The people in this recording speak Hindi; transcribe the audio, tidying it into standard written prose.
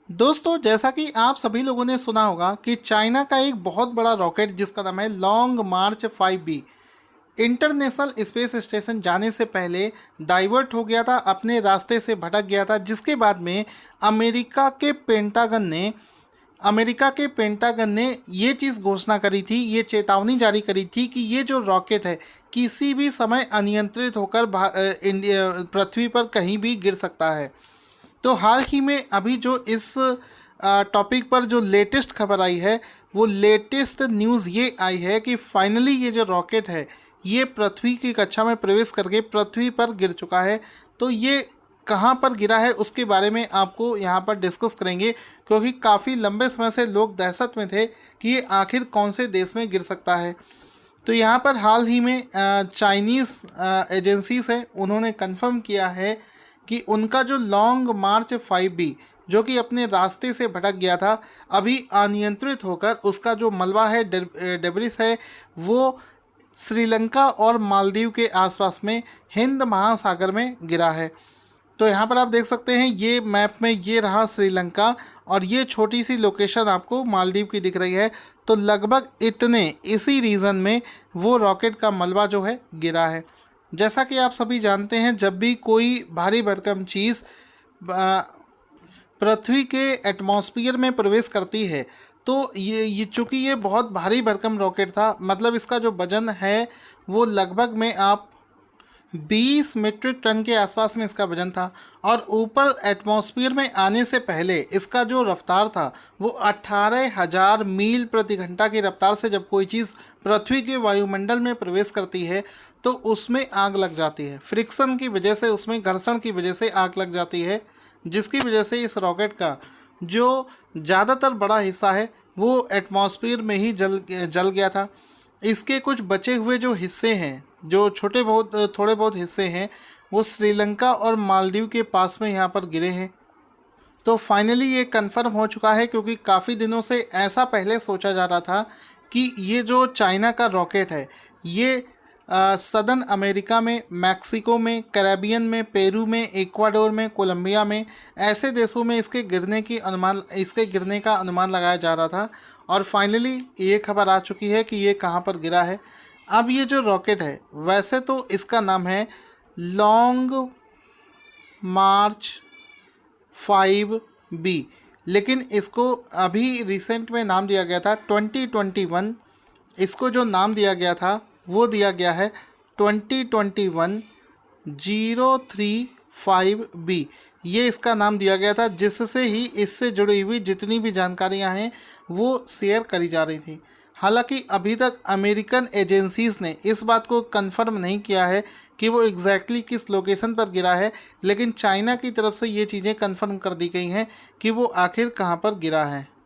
दोस्तों, जैसा कि आप सभी लोगों ने सुना होगा कि चाइना का एक बहुत बड़ा रॉकेट जिसका नाम है लॉन्ग मार्च 5B इंटरनेशनल स्पेस स्टेशन जाने से पहले डाइवर्ट हो गया था, अपने रास्ते से भटक गया था। जिसके बाद में अमेरिका के पेंटागन ने ये चीज़ घोषणा करी थी, ये चेतावनी जारी करी थी कि ये जो रॉकेट है किसी भी समय अनियंत्रित होकर पृथ्वी पर कहीं भी गिर सकता है। तो हाल ही में अभी जो इस टॉपिक पर जो लेटेस्ट खबर आई है, वो लेटेस्ट न्यूज़ ये आई है कि फाइनली ये जो रॉकेट है ये पृथ्वी की कक्षा में प्रवेश करके पृथ्वी पर गिर चुका है। तो ये कहाँ पर गिरा है उसके बारे में आपको यहाँ पर डिस्कस करेंगे, क्योंकि काफ़ी लंबे समय से लोग दहशत में थे कि ये आखिर कौन से देश में गिर सकता है। तो यहाँ पर हाल ही में चाइनीज़ एजेंसीज है, उन्होंने कंफर्म किया है कि उनका जो लॉन्ग मार्च 5B जो कि अपने रास्ते से भटक गया था, अभी अनियंत्रित होकर उसका जो मलबा है, डेब्रिस है, वो श्रीलंका और मालदीव के आसपास में हिंद महासागर में गिरा है। तो यहाँ पर आप देख सकते हैं, ये मैप में ये रहा श्रीलंका और ये छोटी सी लोकेशन आपको मालदीव की दिख रही है। तो लगभग इसी रीजन में वो रॉकेट का मलबा जो है गिरा है। जैसा कि आप सभी जानते हैं, जब भी कोई भारी भरकम चीज़ पृथ्वी के एटमॉस्फेयर में प्रवेश करती है, तो ये चूँकि ये बहुत भारी भरकम रॉकेट था, मतलब इसका जो वजन है वो लगभग में आप 20 मीट्रिक टन के आसपास में इसका वजन था। और ऊपर एटमॉस्फेयर में आने से पहले इसका जो रफ्तार था वो 18,000 मील प्रति घंटा की रफ्तार से जब कोई चीज़ पृथ्वी के वायुमंडल में प्रवेश करती है तो उसमें आग लग जाती है। फ्रिक्शन की वजह से, उसमें घर्षण की वजह से आग लग जाती है, जिसकी वजह से इस रॉकेट का जो ज़्यादातर बड़ा हिस्सा है वो एटमॉस्फेयर में ही जल गया था। इसके कुछ बचे हुए जो हिस्से हैं, जो थोड़े बहुत हिस्से हैं, वो श्रीलंका और मालदीव के पास में यहाँ पर गिरे हैं। तो फाइनली ये कंफर्म हो चुका है, क्योंकि काफ़ी दिनों से ऐसा पहले सोचा जा रहा था कि ये जो चाइना का रॉकेट है ये सदर्न अमेरिका में, मैक्सिको में, कैरेबियन में, पेरू में, इक्वाडोर में, कोलंबिया में, ऐसे देशों में इसके गिरने का अनुमान लगाया जा रहा था। और फाइनली ये खबर आ चुकी है कि ये कहाँ पर गिरा है। अब ये जो रॉकेट है, वैसे तो इसका नाम है लॉन्ग मार्च 5B, लेकिन इसको अभी रिसेंट में नाम दिया गया था 2021। इसको जो नाम दिया गया था वो दिया गया है 2021-035B। ये इसका नाम दिया गया था, जिससे ही इससे जुड़ी हुई जितनी भी जानकारियां हैं वो शेयर करी जा रही थी। हालांकि अभी तक अमेरिकन एजेंसीज़ ने इस बात को कंफर्म नहीं किया है कि वो एग्जैक्टली किस लोकेशन पर गिरा है, लेकिन चाइना की तरफ से ये चीज़ें कंफर्म कर दी गई हैं कि वो आखिर कहाँ पर गिरा है।